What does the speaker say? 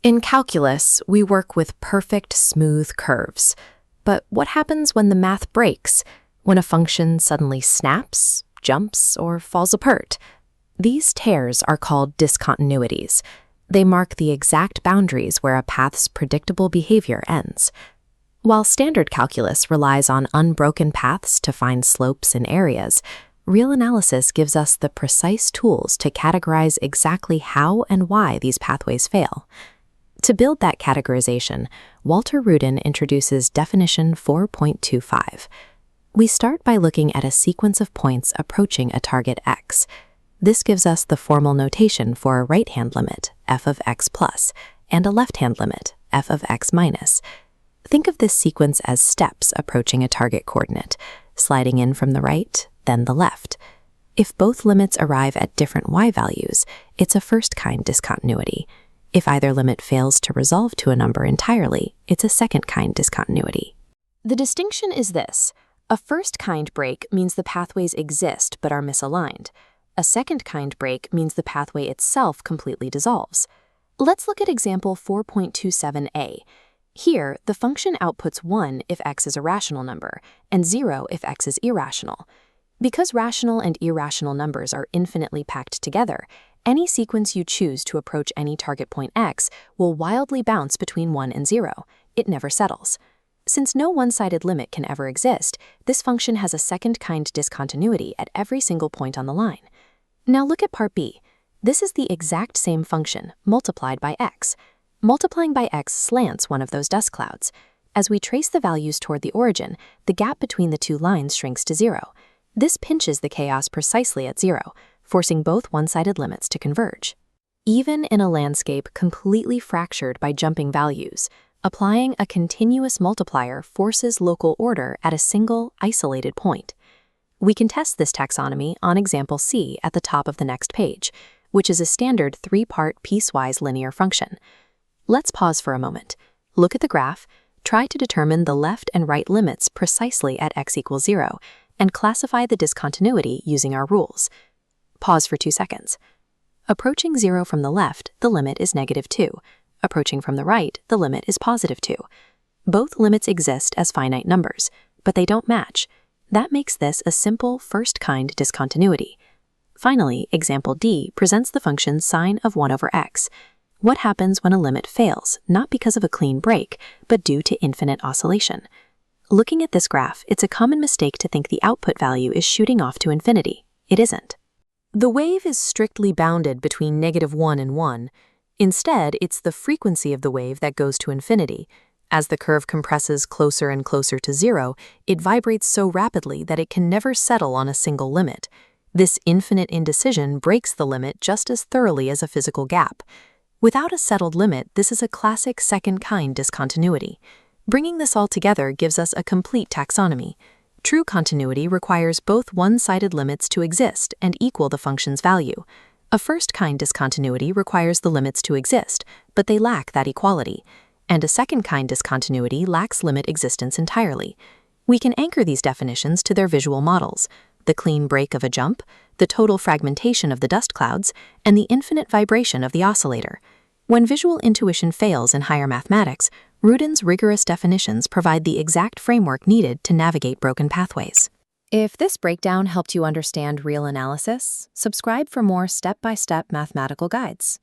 In calculus, we work with perfect, smooth curves. But what happens when the math breaks, when a function suddenly snaps, jumps, or falls apart? These tears are called discontinuities. They mark the exact boundaries where a path's predictable behavior ends. While standard calculus relies on unbroken paths to find slopes and areas, real analysis gives us the precise tools to categorize exactly how and why these pathways fail. To build that categorization, Walter Rudin introduces definition 4.25. We start by looking at a sequence of points approaching a target x. This gives us the formal notation for a right-hand limit, f of x plus, and a left-hand limit, f of x minus. Think of this sequence as steps approaching a target coordinate, sliding in from the right, then the left. If both limits arrive at different y values, it's a first-kind discontinuity. If either limit fails to resolve to a number entirely, it's a second-kind discontinuity. The distinction is this. A first-kind break means the pathways exist but are misaligned. A second-kind break means the pathway itself completely dissolves. Let's look at example 4.27a. Here, the function outputs 1 if x is a rational number, and 0 if x is irrational. Because rational and irrational numbers are infinitely packed together, any sequence you choose to approach any target point x will wildly bounce between 1 and 0. It never settles. Since no one-sided limit can ever exist, this function has a second-kind discontinuity at every single point on the line. Now look at part b. This is the exact same function, multiplied by x. Multiplying by x slants one of those dust clouds. As we trace the values toward the origin, the gap between the two lines shrinks to 0. This pinches the chaos precisely at 0, forcing both one-sided limits to converge. Even in a landscape completely fractured by jumping values, applying a continuous multiplier forces local order at a single, isolated point. We can test this taxonomy on example C at the top of the next page, which is a standard 3-part piecewise linear function. Let's pause for a moment. Look at the graph, try to determine the left and right limits precisely at x equals 0, and classify the discontinuity using our rules. Pause for 2 seconds. Approaching 0 from the left, the limit is -2. Approaching from the right, the limit is +2. Both limits exist as finite numbers, but they don't match. That makes this a simple first-kind discontinuity. Finally, example D presents the function sine of 1 over x. What happens when a limit fails, not because of a clean break, but due to infinite oscillation? Looking at this graph, it's a common mistake to think the output value is shooting off to infinity. It isn't. The wave is strictly bounded between -1 and 1. Instead, it's the frequency of the wave that goes to infinity. As the curve compresses closer and closer to 0, it vibrates so rapidly that it can never settle on a single limit. This infinite indecision breaks the limit just as thoroughly as a physical gap. Without a settled limit, this is a classic second-kind discontinuity. Bringing this all together gives us a complete taxonomy. True continuity requires both one-sided limits to exist and equal the function's value. A first-kind discontinuity requires the limits to exist, but they lack that equality. And a second-kind discontinuity lacks limit existence entirely. We can anchor these definitions to their visual models: the clean break of a jump, the total fragmentation of the dust clouds, and the infinite vibration of the oscillator. When visual intuition fails in higher mathematics, Rudin's rigorous definitions provide the exact framework needed to navigate broken pathways. If this breakdown helped you understand real analysis, subscribe for more step-by-step mathematical guides.